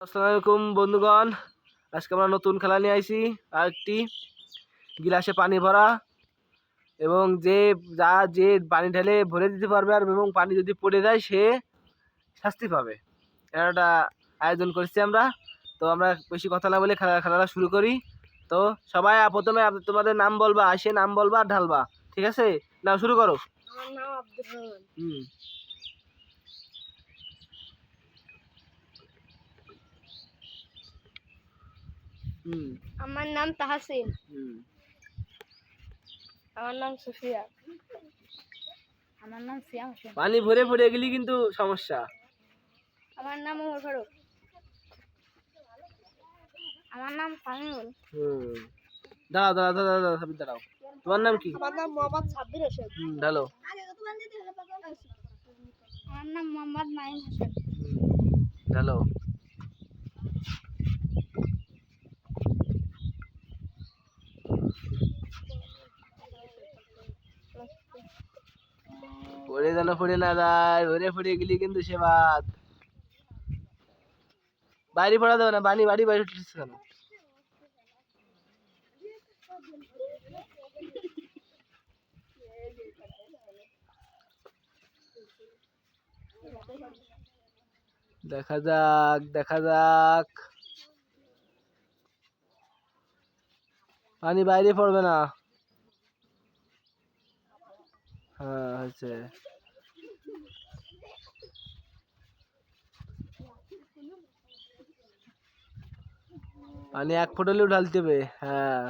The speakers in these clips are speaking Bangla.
আসসালামু আলাইকুম বন্ধুগণ, আজকে আমরা নতুন খেলা নিয়ে আইছি। আরেকটি গিলাসে পানি ভরা এবং যে পানি ঢেলে ভরে দিতে পারবে আর এবং পানি যদি পড়ে যায় সে শাস্তি পাবে। একটা আয়োজন করেছি আমরা। তো আমরা বেশি কথা না বলে খেলাটা শুরু করি। তো সবাই প্রথমে তোমাদের নাম বলবা, আসে নাম বলবা আর ঢালবা, ঠিক আছে? নাও শুরু করো। আমার নাম আব্দুর রহমান। আমার নাম তাহসিন। আমার নাম সুফিয়া। আমার নাম সিয়াম হোসেন। পানি ভরে পড়ে গেলি কিন্তু সমস্যা। আমার নাম ওমর ফারুক। আমার নাম সামিউল। দাঁড়াও দাঁড়াও দাঁড়াও দাঁড়াও সাবির দাঁড়াও। তোমার নাম কি? আমার নাম মোহাম্মদ সাব্বির হোসেন। ঢালো। আমার নাম মোহাম্মদ নাইম হোসেন। ঢালো। পড়ে যেন পড়ে না যায়, ভরে পড়ে গেলি কিন্তু সে বাদ। বাড়ি পড়া দেবে না, বাড়ি বাড়ি বাড়ি উঠেছিস কেন? দেখা যাক দেখা যাক, পানি বাইরে পড়বে না। হ্যাঁ হয়েছে। পানি এক ফুট হলেও ঢালতে হবে। হ্যাঁ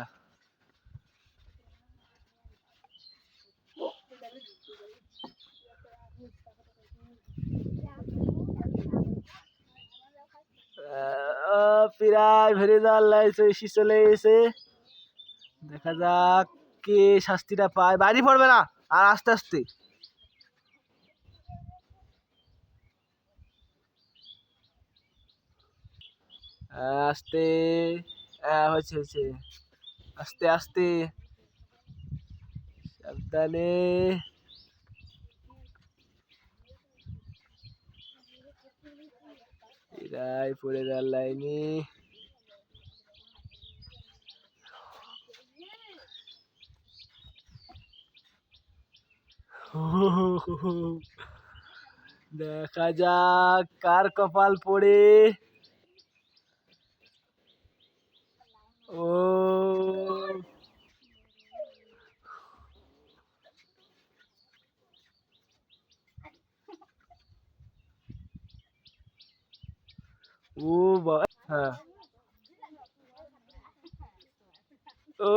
প্রায় ভেরে যাওয়ার লাইছে, এসে চলে এসে। দেখা যাক কে শাস্তিটা পায়। বাড়ি পড়বে না, আর আস্তে আস্তে আস্তে। হয়েছে হয়েছে, আস্তে আস্তে সাবধানে। এরাই পড়ে যাওয়ার লাইনি। দেখা যাক কার কপাল পড়ে। ও ও হ্যাঁ ও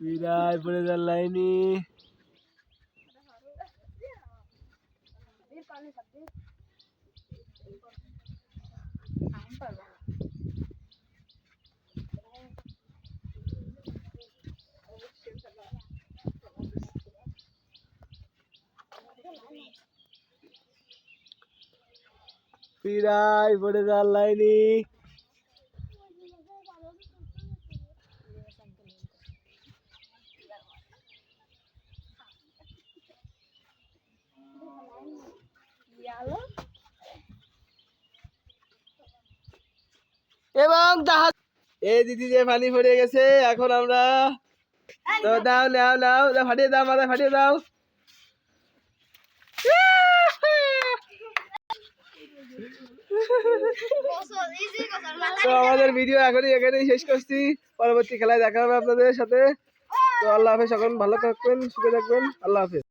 বিরাট পড়ে যাওয়ার লাইনি। পিরাই পড়ে যাওয়ার লাইনি। এবং জাহাজ এই দিদি যে পানি পড়ে গেছে, এখন আমরা তো দাও নাও নাও, ফাটিয়ে দাও, মাথায় ফাটিয়ে দাও। তো আমাদের ভিডিও এখানেই শেষ করছি। পরবর্তী খেলায় দেখা হবে আপনাদের সাথে। তো আল্লাহ হাফেজ, সকল ভালো থাকবেন, সুখে থাকবেন। আল্লাহ হাফেজ।